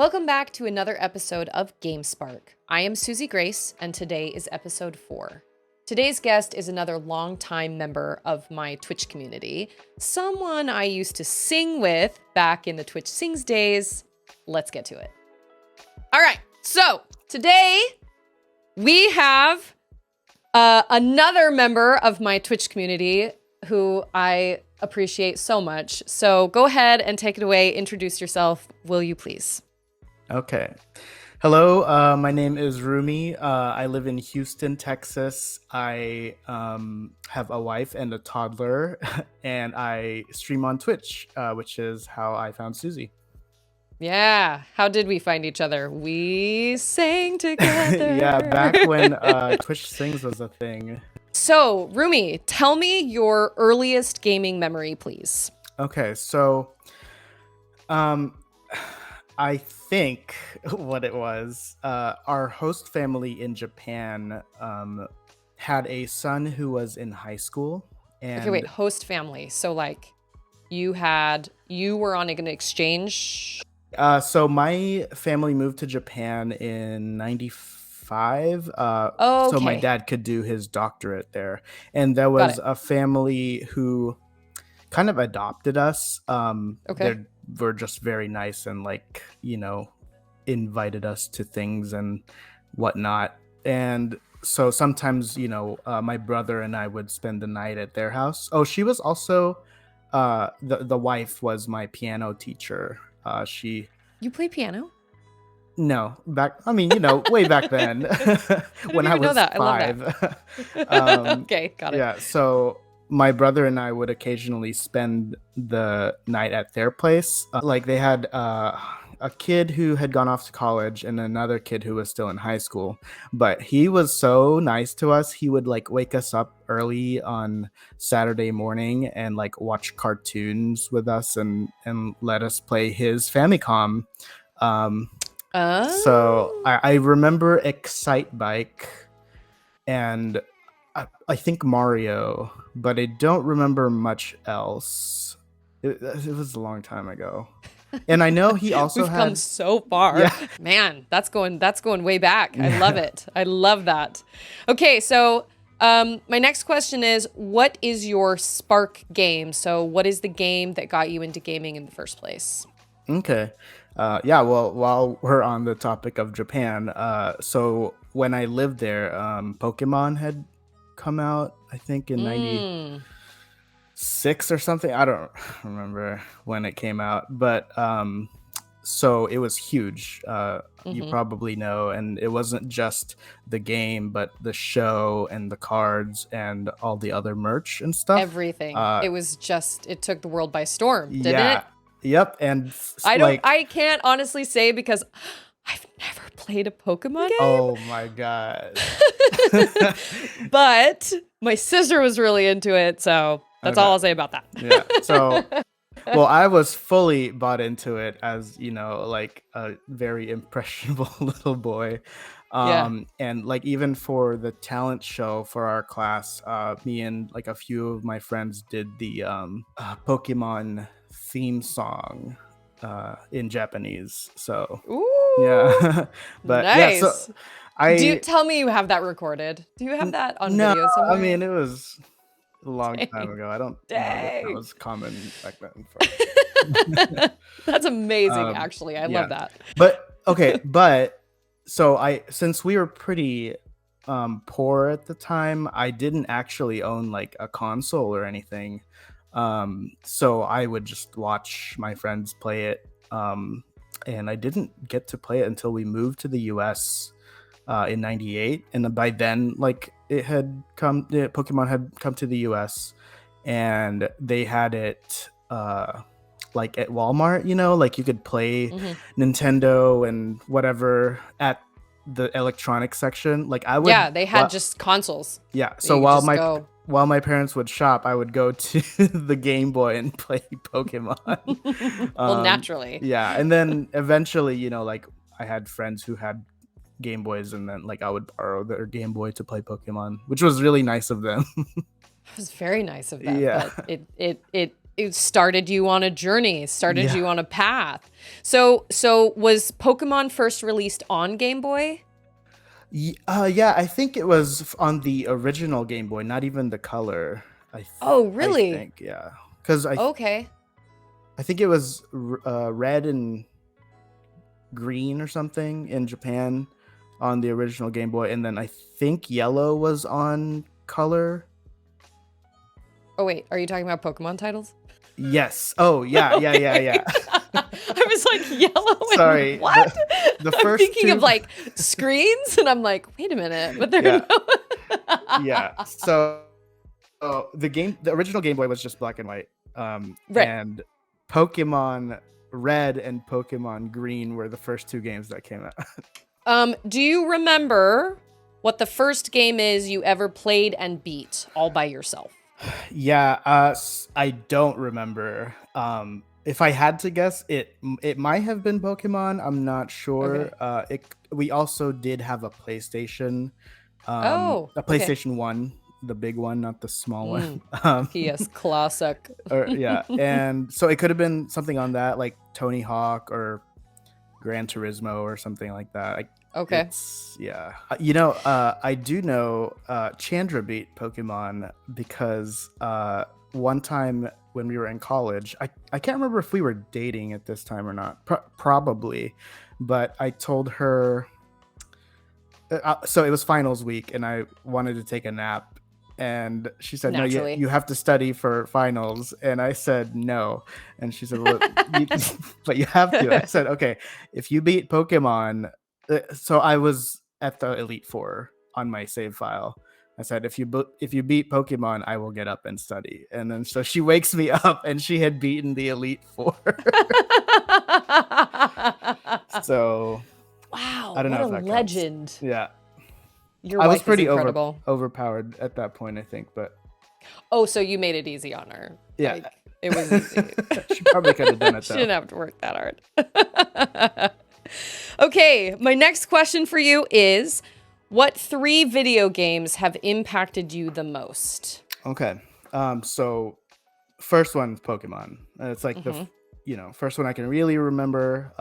Welcome back to another episode of GameSpark. I am Susie Grace, and today is episode 4. Today's guest is another longtime member of my Twitch community, someone I used to sing with back in the Twitch Sings days. Let's get to it. All right, so today we have another member of my Twitch community who I appreciate so much. So go ahead and take it away. Introduce yourself, will you please? Okay. Hello, my name is Rumi. I live in Houston, Texas. I have a wife and a toddler, and I stream on Twitch, which is how I found Susie. Yeah. How did we find each other? We sang together. Yeah, back when Twitch Sings was a thing. So, Rumi, tell me your earliest gaming memory, please. Okay, so I think what it was, our host family in Japan had a son who was in high school. And Okay, wait, host family. So, like, you were on an exchange. So my family moved to Japan in 95. Okay. So my dad could do his doctorate there. And there Got was it. a family who kind of adopted us. Okay. They were just very nice and invited us to things and whatnot. And so sometimes, my brother and I would spend the night at their house. Oh, she was also, the wife was my piano teacher. You play piano? No, way back then when I was 5. I love that. Okay, got it. Yeah, so my brother and I would occasionally spend the night at their place. They had a kid who had gone off to college and another kid who was still in high school. But he was so nice to us. He would wake us up early on Saturday morning and watch cartoons with us and let us play his Famicom. So I remember Excite Bike and I think Mario, but I don't remember much else. It was a long time ago. And I know he also We've come so far. Yeah. Man, that's going way back. I love it. I love that. Okay, so my next question is, what is your Spark game? So what is the game that got you into gaming in the first place? Okay. Yeah, well, while we're on the topic of Japan, so when I lived there, Pokemon had come out, I think in 96 or something. I don't remember when it came out, but so it was huge. You probably know, and it wasn't just the game, but the show and the cards and all the other merch and stuff. Everything. It took the world by storm, didn't it? Yep. And I can't honestly say because I've never played a Pokemon game. Oh my god. But my sister was really into it, so that's all I'll say about that. Yeah. So, well, I was fully bought into it as, a very impressionable little boy. And even for the talent show for our class, me and a few of my friends did the Pokemon theme song in Japanese. So yeah. But nice. Yeah, so tell me you have that recorded. Do you have that on video somewhere? I mean, it was a long time ago. I don't know if that was common back then. That's amazing, actually. I love that. But okay, so since we were pretty poor at the time, I didn't actually own a console or anything. So I would just watch my friends play it. And I didn't get to play it until we moved to the US in 98. And by then, Pokemon had come to the US and they had it at Walmart, you could play Nintendo and whatever at the electronics section. They had just consoles. Yeah. So while my parents would shop, I would go to the Game Boy and play Pokemon. Well, naturally. Yeah. And then eventually, I had friends who had Game Boys, and then I would borrow their Game Boy to play Pokemon, which was really nice of them. It was very nice of them. Yeah. But it started you on a journey, started Yeah. you on a path. So was Pokemon first released on Game Boy? Yeah, I think it was on the original Game Boy, not even the color. Oh, I really? think, yeah, because Okay. I think it was red and green or something in Japan on the original Game Boy, and then I think yellow was on color. Oh, wait, are you talking about Pokemon titles? Yes. Oh, yeah, yeah, yeah, Okay. yeah. I was like, yellow and Sorry, what? the I'm first thinking of two. like screens, and I'm like, wait a minute, but they're Yeah, no. yeah. So the original Game Boy was just black and white, Right. and Pokemon Red and Pokemon Green were the first two games that came out. Do you remember what the first game is you ever played and beat all by yourself? Yeah, I don't remember. If I had to guess, it might have been Pokemon. I'm not sure. Okay. We also did have Oh, a okay. PlayStation 1, the big one, not the small one. Mm, Um, PS classic. yeah, and so it could have been something on that, like Tony Hawk or Gran Turismo or something like that. Okay. It's yeah. I do know Chandra beat Pokemon because one time when we were in college, I can't remember if we were dating at this time or not. Probably, but I told her. So it was finals week, and I wanted to take a nap. And she said, "No, Naturally. you have to study for finals." And I said, "No." And she said, "Well, but you have to." I said, "Okay, if you beat Pokemon." So I was at the Elite Four on my save file. I said, if you beat Pokemon, I will get up and study. And then so she wakes me up, and she had beaten the Elite Four. So Wow, I don't what know a if that counts. legend. Yeah. Your I was wife is pretty incredible. overpowered at that point, I think, but Oh, so you made it easy on her. yeah. Like, it was easy. She probably could have done it She though. didn't have to work that hard. Okay, my next question for you is, what 3 video games have impacted you the most? Okay. So first one is Pokemon. It's like Mm-hmm. first one I can really remember.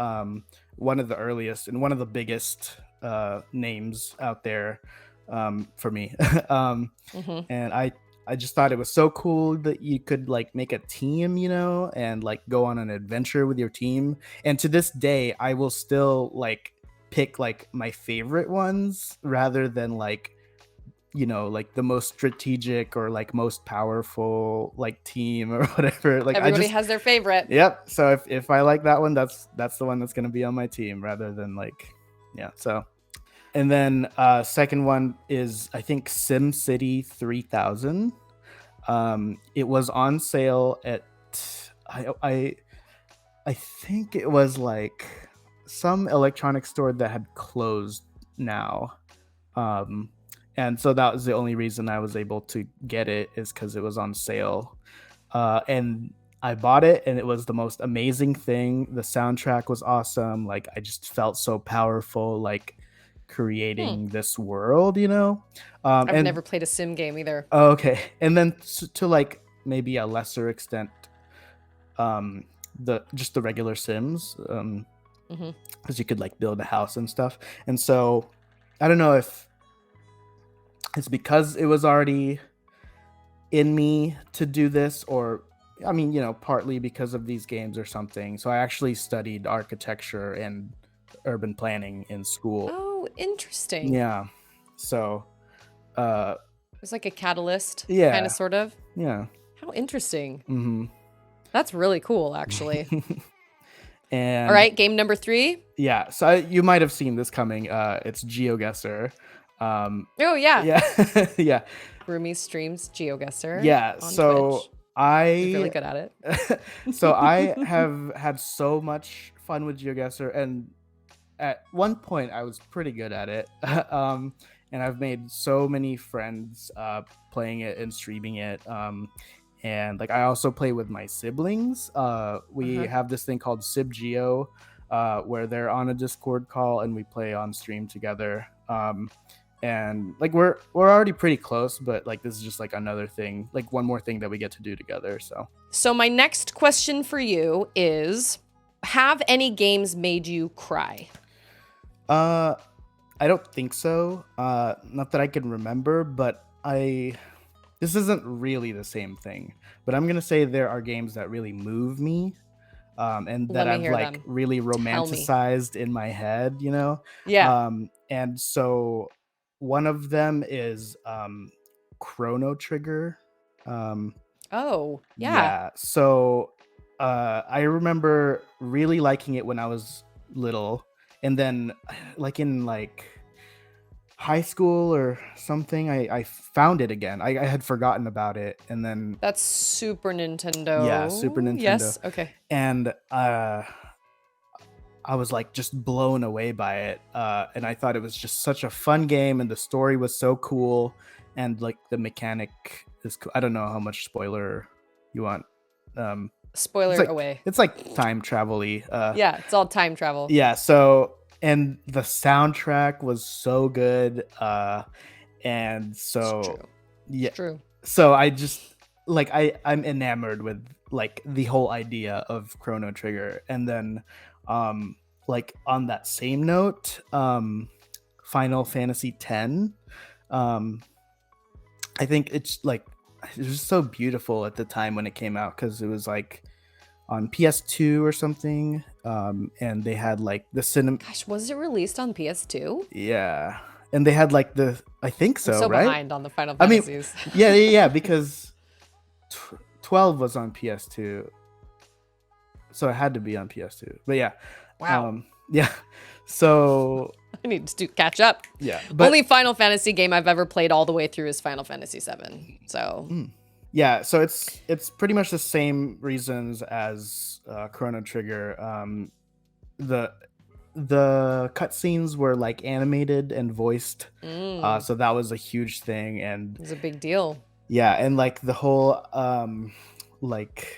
One of the earliest and one of the biggest names out there for me. Mm-hmm. And I just thought it was so cool that you could like make a team, and like go on an adventure with your team. And to this day, I will still like pick like my favorite ones rather than like like the most strategic or like most powerful like team or whatever. Like I Everybody just has their favorite. yep. So if I like that one, that's the one that's gonna be on my team rather than like yeah. So and then second one is I think SimCity 3000. It was on sale at I I think it was like some electronic store that had closed now. Um, and so that was the only reason I was able to get it is because it was on sale. And I bought it, and it was the most amazing thing. The soundtrack was awesome. Like I just felt so powerful, like Hmm. creating this world. I've And never played a sim game either. okay, and then to like maybe a lesser extent, um, the regular Sims, Mm-hmm. because you could like build a house and stuff. And so I don't know if it's because it was already in me to do this, or I mean, partly because of these games or something. So I actually studied architecture and urban planning in school. Oh, interesting. Yeah. So uh It was like a catalyst, kind of, yeah. sort of. Yeah. How interesting. Mm-hmm. That's really cool, actually. All And right, game number 3. yeah, so you might have seen this coming. It's GeoGuessr. Oh, yeah. Yeah. Yeah. Rumi streams GeoGuessr Yeah. on So Twitch. He's really I good at it. so I have had so much fun with GeoGuessr, and at one point I was pretty good at it. And I've made so many friends playing it and streaming it. And like I also play with my siblings. We Uh-huh. have this thing called SibGeo, where they're on a Discord call and we play on stream together. and like we're already pretty close, but like this is just like another thing, like one more thing that we get to do together. So my next question for you is, have any games made you cry? uh I don't think so, not that I can remember, but this isn't really the same thing, but I'm gonna say there are games that really move me, and that Let me I've hear like them. really Tell me. romanticized in my head, you know. Yeah. And so one of them is Chrono Trigger. Um, Oh, yeah. yeah. So I remember really liking it when I was little, and then like in like high school or something, I found it again. I had forgotten about it, and then That's Super yeah, Super Nintendo. Nintendo, Yes. Okay. and I was like just blown away by it, and I thought it was just such a fun game, and the story was so cool, and like the mechanic is cool. I don't know how much spoiler you want. Um, Spoiler away. it's like time travel-y. Yeah, it's all time travel. Yeah. So and the soundtrack was so good, and It's so true. yeah. It's true. So I just like I'm enamored with like the whole idea of Chrono Trigger, and then um like on that same note, Final Fantasy X, um I think it's like it was so beautiful at the time when it came out, because it was like on PS2 or something, and they had like the cinema. Gosh, was it released on PS2? Yeah, and they had like the, I think I'm so, so right? behind on the Final I mean, Fantasies. yeah, because 12 was on PS2, so it had to be on PS2. But yeah, Wow. yeah. So I need to catch up. yeah, but Only Final Fantasy game I've ever played all the way through is Final Fantasy VII. So yeah, so it's pretty much the same reasons as Chrono Trigger. The cutscenes were like animated and voiced, so that was a huge thing, and it was a big deal. yeah, and like the whole like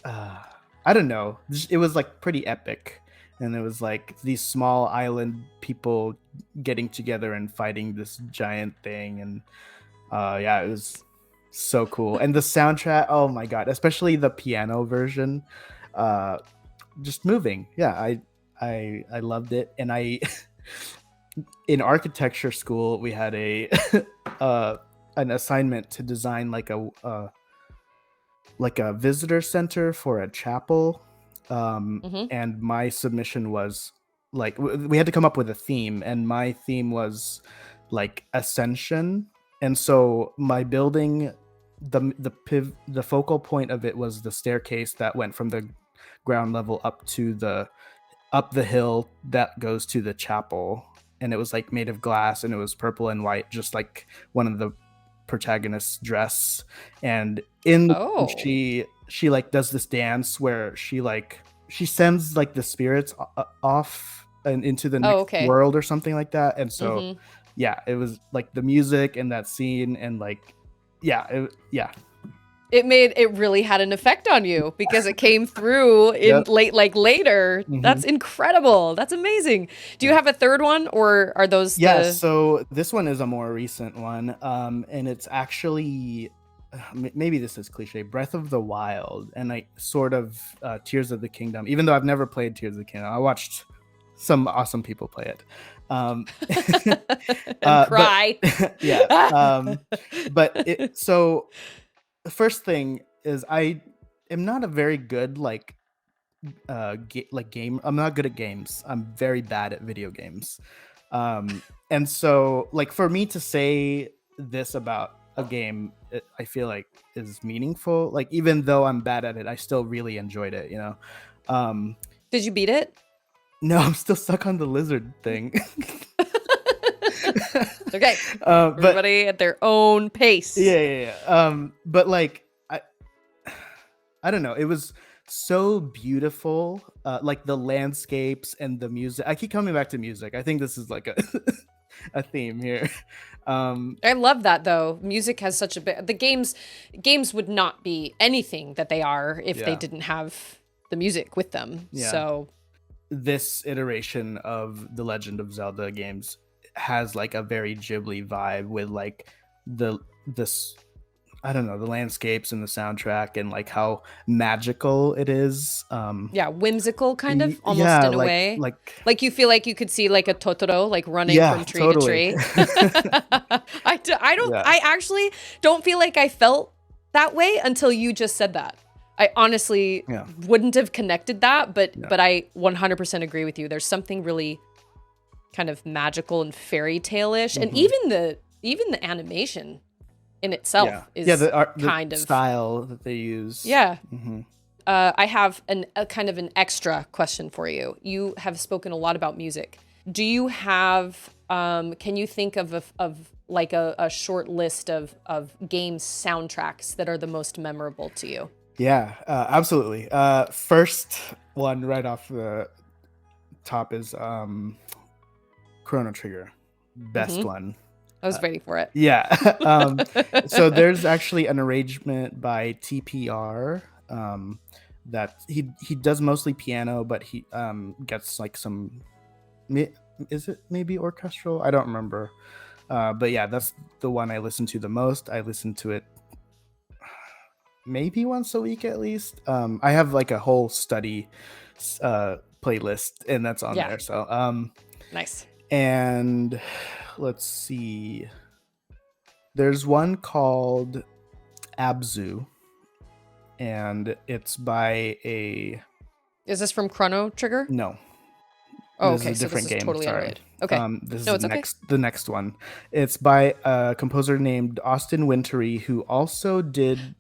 I don't know, it was like pretty epic, and it was like these small island people getting together and fighting this giant thing, and yeah, it was so cool. And the soundtrack, oh my god, especially the piano version, uh just moving. Yeah, I loved it. And I in architecture school we had a an assignment to design like a visitor center for a chapel, and my submission was like we had to come up with a theme, and my theme was like ascension. And so my building, the focal point of it was the staircase that went from the ground level up the hill that goes to the chapel, and it was like made of glass, and it was purple and white, just like one of the protagonist's dress. And she like does this dance where she sends like the spirits off and into the next world or something like that. And so yeah, it was like the music and that scene, and like yeah. It really had an effect on you because it came through in later. That's incredible. That's amazing. Do you have a third one, or are those so this one is a more recent one, and it's actually maybe this is cliche, Breath of the Wild, and like sort of Tears of the Kingdom, even though I've never played Tears of the Kingdom. I watched some awesome people play it, and cry. But, yeah, so the first thing is I am not a very good game. I'm not good at games. I'm very bad at video games. And so like for me to say this about a game, I feel like is meaningful. Like even though I'm bad at it, I still really enjoyed it, you know. Did you beat it? No, I'm still stuck on the lizard thing. Okay. Everybody at their own pace. Yeah. But like I don't know. It was so beautiful. Like the landscapes and the music. I keep coming back to music. I think this is like a theme here. I love that though. Music has such a bit. The games would not be anything that they are if they didn't have the music with them. Yeah. So this iteration of the Legend of Zelda games has like a very Ghibli vibe with like this I don't know, the landscapes and the soundtrack and like how magical it is. Yeah, whimsical kind of, almost Yeah, in a way. like Like you feel like you could see like a Totoro like running yeah, from tree to totally. tree. I Yeah. actually don't feel like I felt that way until you just said that. I honestly Yeah. wouldn't have connected that, but Yeah. I 100% agree with you. There's something really kind of magical and fairy tale-ish, and even the animation in itself is the art, the kind of style that they use. yeah. Mm-hmm. I have a kind of an extra question for you. You have spoken a lot about music. Do you have, can you think of like a short list of game soundtracks that are the most memorable to you? Yeah, absolutely. First one right off the top is Chrono Trigger. Best one. I was waiting for it. Yeah. So there's actually an arrangement by TPR that he does mostly piano, but he gets like some, is it maybe orchestral? I don't remember. But yeah, that's the one I listen to the most. I listen to it maybe once a week at least. I have like a whole study playlist, and that's on there. So nice. And let's see. There's one called Abzu, and it's by a. Is this from Chrono Trigger? No. Oh, this okay. is a So different this is game. totally Sorry. unrelated. Okay. This No, is it's the next one. It's by a composer named Austin Wintory, who also did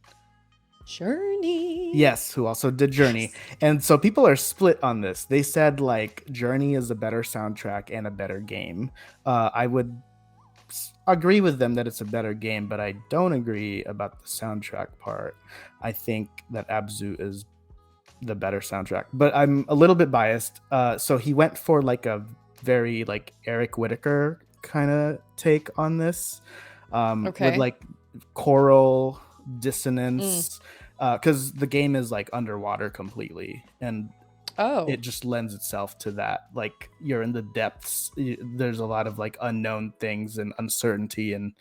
Journey. Yes, who also did Journey. Yes. And so people are split on this. They said like Journey is a better soundtrack and a better game. I would agree with them that it's a better game, but I don't agree about the soundtrack part. I think that Abzu is the better soundtrack, but I'm a little bit biased. So he went for like a very like Eric Whitacre kind of take on this, with like choral dissonance, because the game is like underwater completely, and it just lends itself to that. Like you're in the depths. There's a lot of like unknown things and uncertainty, and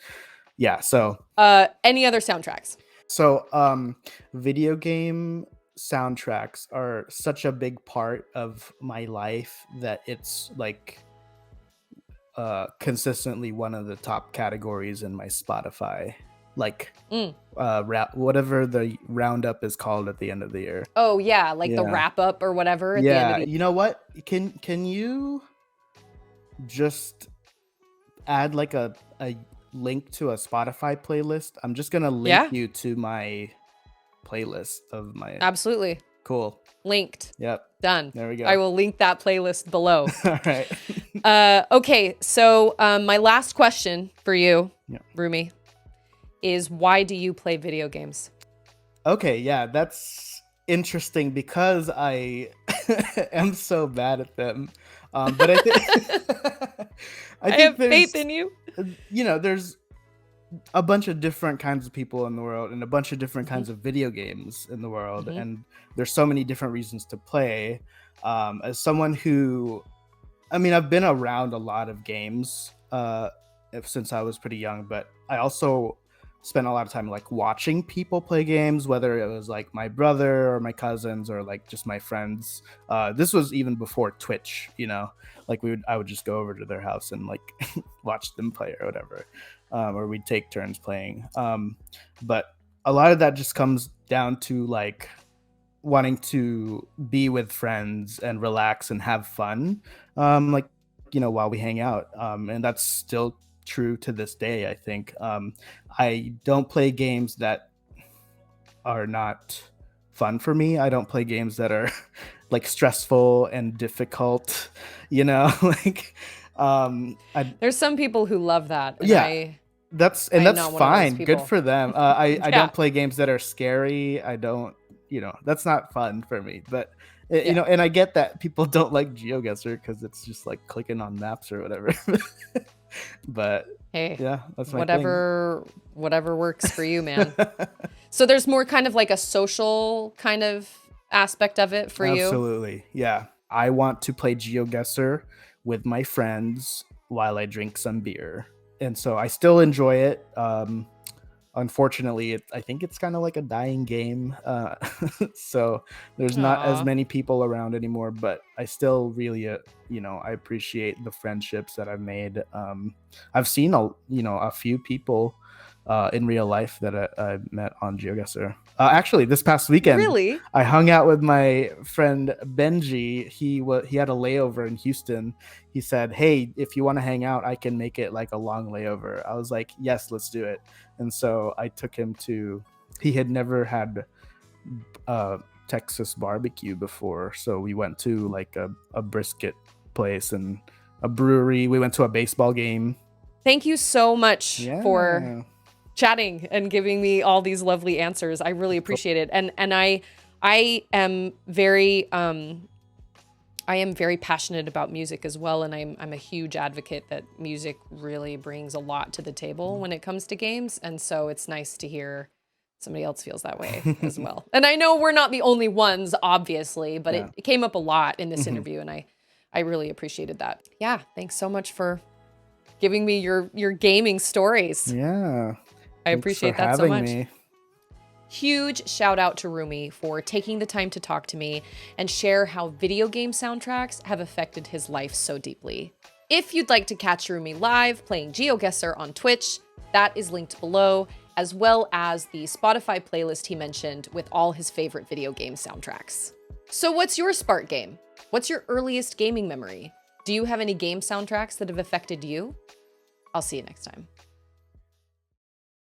yeah. So any other soundtracks? So video game soundtracks are such a big part of my life that it's like consistently one of the top categories in my Spotify, like whatever the roundup is called at the end of the year. Oh yeah, like the wrap up or whatever at the end of the year. You know what, can you just add like a link to a Spotify playlist? I'm just gonna link you to my playlist of my. Absolutely. Cool. Linked. Yep. Done. There we go. I will link that playlist below. All right. Okay, so my last question for you, Rumi, is why do you play video games? Okay, yeah, that's interesting because I am so bad at them. But I think I have faith in you. You know, there's a bunch of different kinds of people in the world and a bunch of different kinds of video games in the world, and there's so many different reasons to play. As someone who, I mean, I've been around a lot of games since I was pretty young, but I also spent a lot of time like watching people play games, whether it was like my brother or my cousins or like just my friends. This was even before Twitch, you know, like I would just go over to their house and like watch them play or whatever, or we'd take turns playing. But a lot of that just comes down to like wanting to be with friends and relax and have fun, like, you know, while we hang out. And that's still true to this day, I think. I don't play games that are not fun for me. I don't play games that are like stressful and difficult, you know. Like there's some people who love that, and that's fine, good for them. I don't play games that are scary. I don't, you know, that's not fun for me. But you know, and I get that people don't like GeoGuessr because it's just like clicking on maps or whatever. But hey, yeah, that's my whatever works for you, man. So there's more kind of like a social kind of aspect of it for you. Absolutely. Yeah. I want to play GeoGuessr with my friends while I drink some beer. And so I still enjoy it. Unfortunately, I think it's kind of like a dying game. So there's not as Aw. many people around anymore, but I still really, I appreciate the friendships that I've made. I've seen a few people in real life that I met on GeoGuessr. Actually, this past weekend, Really? I hung out with my friend Benji. He had a layover in Houston. He said, "Hey, if you want to hang out, I can make it like a long layover." I was like, "Yes, let's do it." And so I took him to. He had never had Texas barbecue before, so we went to like a brisket place and a brewery. We went to a baseball game. Thank you so much for Yeah. chatting and giving me all these lovely answers. I really appreciate it. And I am very passionate about music as well, and I'm a huge advocate that music really brings a lot to the table when it comes to games, and so it's nice to hear somebody else feels that way as well. And I know we're not the only ones, obviously, but Yeah. it came up a lot in this interview, and I really appreciated that. Yeah, thanks so much for giving me your gaming stories. Yeah. I Thanks appreciate for that so having much. me. Huge shout out to Rumi for taking the time to talk to me and share how video game soundtracks have affected his life so deeply. If you'd like to catch Rumi live playing GeoGuessr on Twitch, that is linked below, as well as the Spotify playlist he mentioned with all his favorite video game soundtracks. So what's your Spark game? What's your earliest gaming memory? Do you have any game soundtracks that have affected you? I'll see you next time.